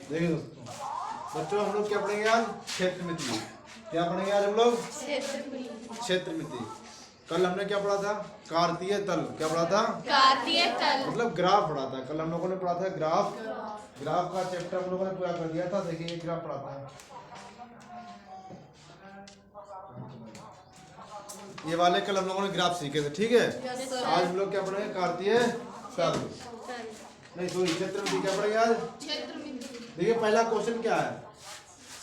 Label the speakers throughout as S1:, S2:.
S1: देखिए दोस्तों, बच्चों हम लोग क्या पढ़ेंगे आज? क्षेत्रमिति। क्या पढ़ेंगे आज हम लोग? क्षेत्रमिति। कल हमने क्या पढ़ा था? कार्तीय तल। क्या पढ़ा था?
S2: कार्तीय तल
S1: मतलब ग्राफ पढ़ा था। कल हम लोगों ने पढ़ा था ग्राफ। ग्राफ का चैप्टर हम लोगों ने पूरा कर दिया था। देखिए ये ग्राफ पढ़ा था, ये वाले कल हम लोगों ने ग्राफ सीखे थे। ठीक है, आज हम लोग क्या पढ़ेंगे? कार्तीय तल नहीं सॉरी क्षेत्रमिति। क्या पढ़ेंगे आज? देखिए पहला क्वेश्चन क्या है?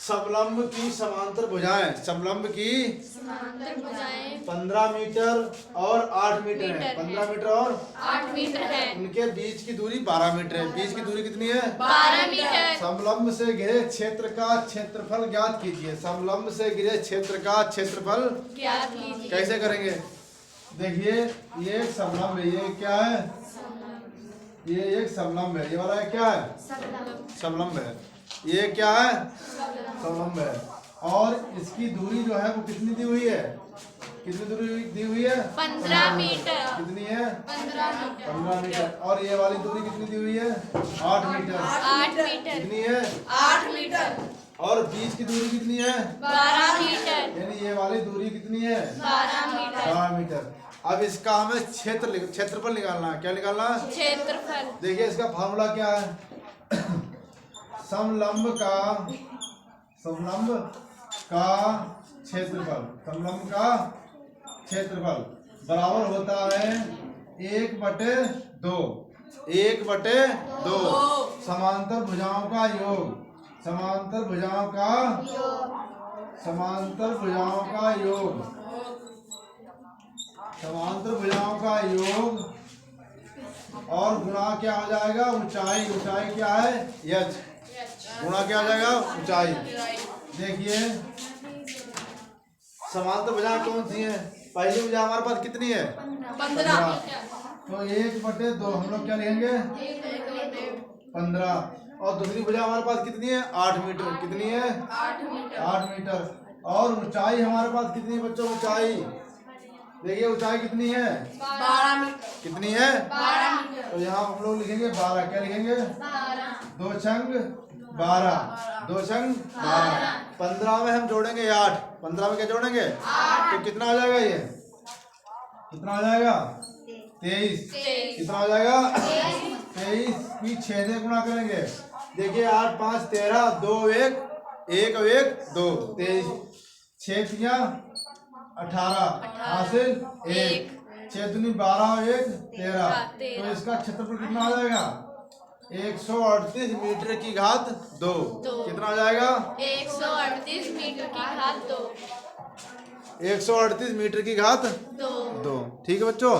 S1: समलंब की समांतर भुजाएं। समलंब की
S2: समांतर भुजाएं
S1: 15 मीटर और 8 मीटर है। 15 मीटर और
S2: 8 मीटर है।
S1: उनके बीच की दूरी 12 मीटर है। बीच की दूरी कितनी है?
S2: 12 मीटर।
S1: समलंब से घिरे क्षेत्र का क्षेत्रफल ज्ञात कीजिए। समलंब से घिरे क्षेत्र का क्षेत्रफल
S2: ज्ञात कीजिए।
S1: कैसे करेंगे? देखिए ये एक समलंब है। ये क्या है? ये एक समलंब है। ये वाला क्या है? समलंब है। ये क्या है? समलंब है। और इसकी दूरी जो है वो कितनी दी हुई है? कितनी दूरी दी हुई है?
S2: 15 मीटर।
S1: कितनी है?
S2: 15 मीटर।
S1: 15 मीटर। और ये वाली दूरी कितनी दी हुई है? 8 मीटर।
S2: 8 मीटर।
S1: कितनी है?
S2: 8 मीटर।
S1: और बीच की दूरी कितनी है?
S2: 12 मीटर।
S1: यानी ये वाली दूरी कितनी है?
S2: 12 मीटर।
S1: 12 मीटर। अब इसका हमें क्षेत्रफल निकालना है। क्या निकालना है?
S2: क्षेत्रफल।
S1: देखिए इसका फार्मूला क्या है? समलंब का क्षेत्रफल, समलंब का क्षेत्रफल बराबर होता है 1/2। 1/2 समांतर भुजाओं का योग। समांतर भुजाओं का योग। समांतर भुजाओं का योग और गुणा क्या हो जाएगा? ऊंचाई। ऊंचाई क्या है? यच। गुणा क्या हो जाएगा? ऊंचाई। देखिए समांतर भुजाएं कौन सी हैं? पहली भुजा हमारे पास कितनी है?
S2: 15
S1: तो 1/2 हम लोग क्या लिखेंगे? 15। और दूसरी भुजा हमारे पास कितनी है? 8 मीटर। कितनी है? 8 मीटर। और ऊंचाई हमारे पास कितनी है बच्चों? ऊंचाई देखिए ऊंचाई कितनी है?
S2: 12 मीटर।
S1: कितनी है?
S2: 12 मीटर।
S1: तो यहाँ हम लोग लिखेंगे 12। क्या लिखेंगे? 2 छंग 12। 2 छंग 12। 15 में हम जोड़ेंगे 8। 15 में क्या जोड़ेंगे? 8। तो कितना हो जाएगा? ये कितना हो जाएगा? 23। कितना हो जाएगा? 23 की 6 से गुणा करेंगे। देखिए 8 5 13 2 1 1 और 1 2 23। 6 तिया 18 हासिल 1। 6 दूनी 12 और 1 13। तो इसका क्षेत्रफल कितना हो जाएगा? 138 मीटर की घात 2। कितना हो जाएगा?
S2: 138 मीटर की घात 2।
S1: 138 मीटर की घात 2। ठीक है बच्चों,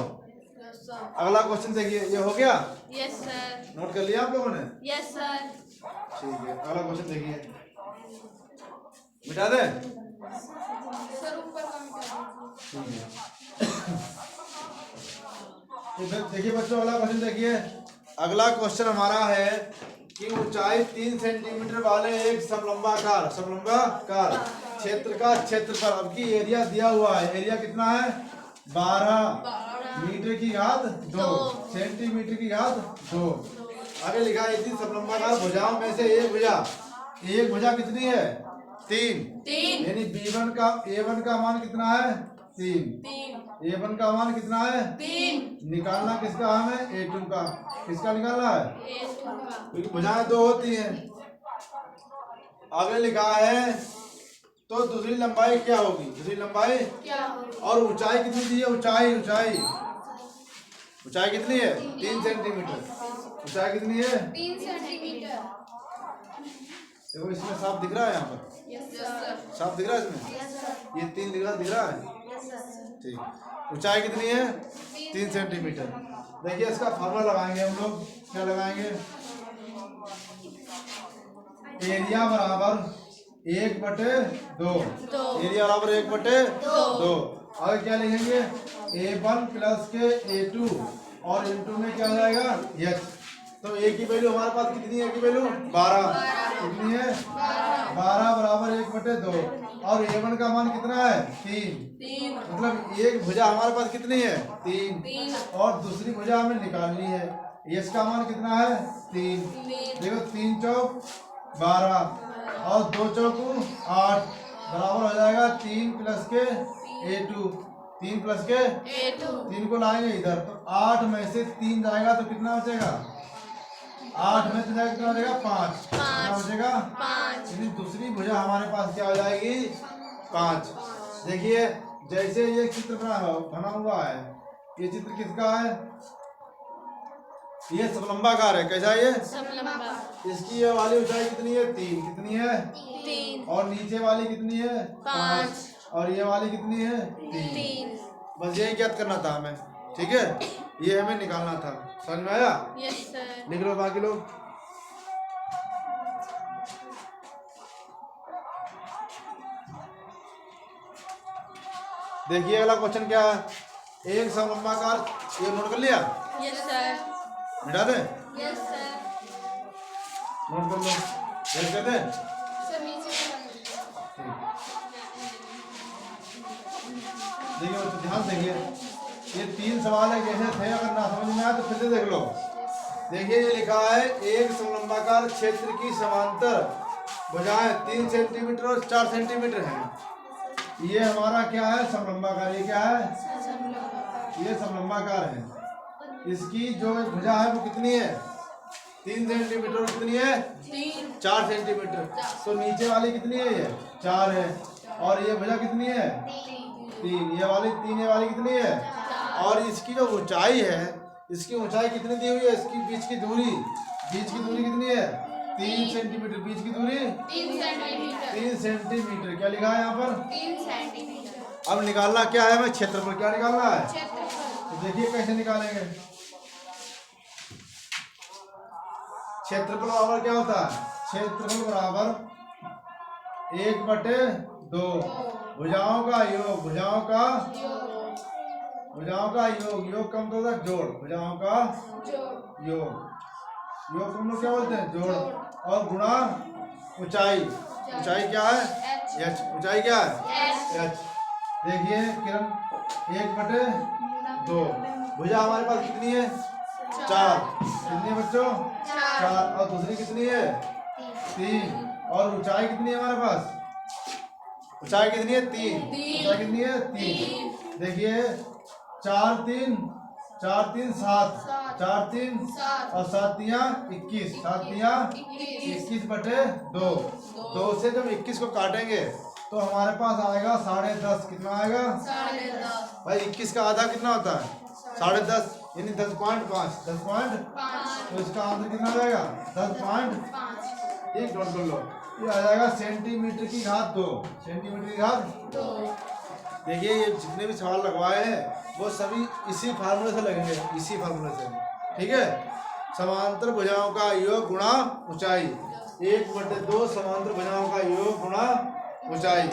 S1: अगला क्वेश्चन देखिए। ये हो गया?
S2: Yes sir.
S1: नोट कर लिया आप लोगों ने?
S2: Yes sir.
S1: ठीक है, अगला क्वेश्चन देखिए। मिटा दे? ठीक है। देखिए बच्चों अगला क्वेश्चन देखिए। अगला क्वेश्चन हमारा है कि ऊंचाई 3 सेंटीमीटर वाले एक समलंबाकार क्षेत्र का क्षेत्रफल। अब की एरिया दिया हुआ है। एरिया कितना है? 12 मीटर की घात 2 सेंटीमीटर की घात 2। आगे लिखा है इतनी समलंबाकार भुजाओं में से एक भुजा कितनी है? 3। यानी A1 का मान कितना है? 3। A1 का मान कितना है? 3। निकालना किसका हमें? A2 का। किसका निकालना है? क्योंकि भुजाएं 2 होती हैं। आगे लिखा है तो दूसरी लंबाई क्या होगी? दूसरी लंबाई
S2: क्या होगी?
S1: और ऊंचाई कितनी दी है? ऊंचाई कितनी है? 3 सेंटीमीटर। ऊंचाई कितनी है?
S2: 3 सेंटीमीटर।
S1: देखो इसमें साफ दिख रहा है। यहाँ पर साफ दिख रहा है इसमें? ये 3 दिख रहा है। ठीक, ऊंचाई कितनी है? 3 सेंटीमीटर। देखिए इसका फार्मूला लगाएंगे हम लोग। क्या लगाएंगे? एरिया बराबर 1/2। एरिया बराबर 1/2। आगे क्या लिखेंगे? A1 प्लस के A2 और इनटू में क्या हो जाएगा? यच। तो A की वैल्यू हमारे पास कितनी है? की वैल्यू 12। कितनी है? 12 बराबर 1/2। और A1 का मान कितना है? 3। मतलब एक भुजा हमारे पास कितनी है? 3। और दूसरी भुजा हमें निकालनी है। इसका मान कितना है 3। देखो 3 चौक 12 और 2 चौक 8 बराबर हो जाएगा 3 प्लस के A2। 3 प्लस के 3 को लाएंगे इधर तो 8 में से 3 जाएगा तो कितना बचेगा 8 में से जाएगा कितना बचेगा 5। कितना बचेगा 5। यानी दूसरी भुजा हमारे पास क्या हो जाएगी 5। देखिए जैसे ये चित्र बना हुआ है, ये चित्र किसका है, ये समलंबाकार है। कैसा है ये
S2: समलंबा।
S1: इसकी ये वाली ऊंचाई कितनी है 3। कितनी है
S2: 3
S1: और नीचे वाली कितनी है
S2: 5
S1: और ये वाली कितनी है 3। बस यही ज्ञात करना था हमें, ठीक है, ये हमें निकालना था। समझ में आया?
S2: Yes sir.
S1: लिख लो बाकी लोग। देखिए अगला क्वेश्चन क्या है, एक समलंबाकार, ये नोट कर लिया,
S2: यस सर।
S1: मिटा दे,
S2: यस सर।
S1: नोट कर लो, देख कहते हैं।
S2: सर नीचे
S1: देखिए बच्चों ध्यान देंगे, ये 3 सवाल है, कैसे थे, अगर ना समझ में आए तो फिर से देख लो। देखिए ये लिखा है एक समलंबाकार क्षेत्र की समांतर भुजाएं 3 सेंटीमीटर और 4 सेंटीमीटर हैं। ये हमारा क्या है समलंबाकार, ये क्या है ये समलंबाकार है। इसकी जो भुजा है वो कितनी है 3 सेंटीमीटर और कितनी है 4 सेंटीमीटर। तो नीचे वाली कितनी है ये 4 है और ये भुजा कितनी है 3। ये वाली 3, ये वाली कितनी है, और इसकी जो ऊंचाई है, इसकी ऊंचाई कितनी दी हुई है, इसकी बीच की दूरी कितनी है 3 सेंटीमीटर। बीच की दूरी 3 सेंटीमीटर। क्या लिखा है यहाँ पर
S2: 3 सेंटीमीटर।
S1: अब निकालना क्या है हमें क्षेत्रफल, क्या निकालना है,
S2: क्षेत्रफल।
S1: तो देखिए कैसे निकालेंगे। क्षेत्रफल बराबर क्या होता है, क्षेत्रफल बराबर 1/2 भुजाओं का योग, भुजाओं का योग कम तो होता है जोड़, भुजाओं का योग हम लोग क्या बोलते हैं जोड़, और गुणा ऊंचाई क्या है h, ऊंचाई क्या है h। देखिए किरण 1/2 भुजा हमारे पास कितनी है 4। कितनी है बच्चों 4 और दूसरी कितनी है 3 और ऊंचाई कितनी है हमारे पास, ऊंचाई कितनी है 3। ऊंचाई कितनी है 3। देखिए 4 3 7 4 3 और 7 3 21 7 3 21/2। 2 से जब 21 को काटेंगे तो हमारे पास आएगा 10.5। कितना आएगा
S2: 10.5।
S1: भाई 21 का आधा कितना होता है 10.5 यानी 10.5 तो इसका आंसर कितना जाएगा 10.5। ठीक नोट कर लो, ये आ जाएगा सेंटीमीटर की घात 2। सेंटीमीटर की घात 2। देखिए ये जितने भी सवाल लगवाए हैं वो सभी इसी फार्मूले से लगेंगे, इसी फार्मूले से, ठीक है। समांतर भुजाओं का योग गुणा ऊंचाई 1/2 समांतर भुजाओं का योग गुणा ऊंचाई।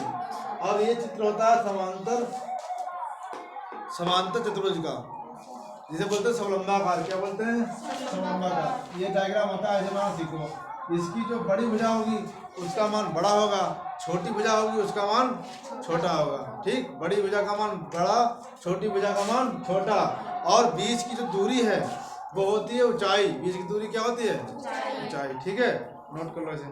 S1: अब ये चित्र होता है समांतर चतुर्भुज का, जिसे बोलते हैं समलंबाकार। क्या बोलते हैं समलंबाकार। ये डायग्राम होता है, ऐसे बनाना सीखो। इसकी जो बड़ी भुजा होगी उसका मान बड़ा होगा, छोटी भुजा होगी उसका मान छोटा होगा, ठीक। बड़ी भुजा का मान बड़ा, छोटी भुजा का मान छोटा, और बीच की जो दूरी है वो होती है ऊंचाई। बीच की दूरी क्या होती है ऊंचाई, ठीक है। नोट कर लो इसे।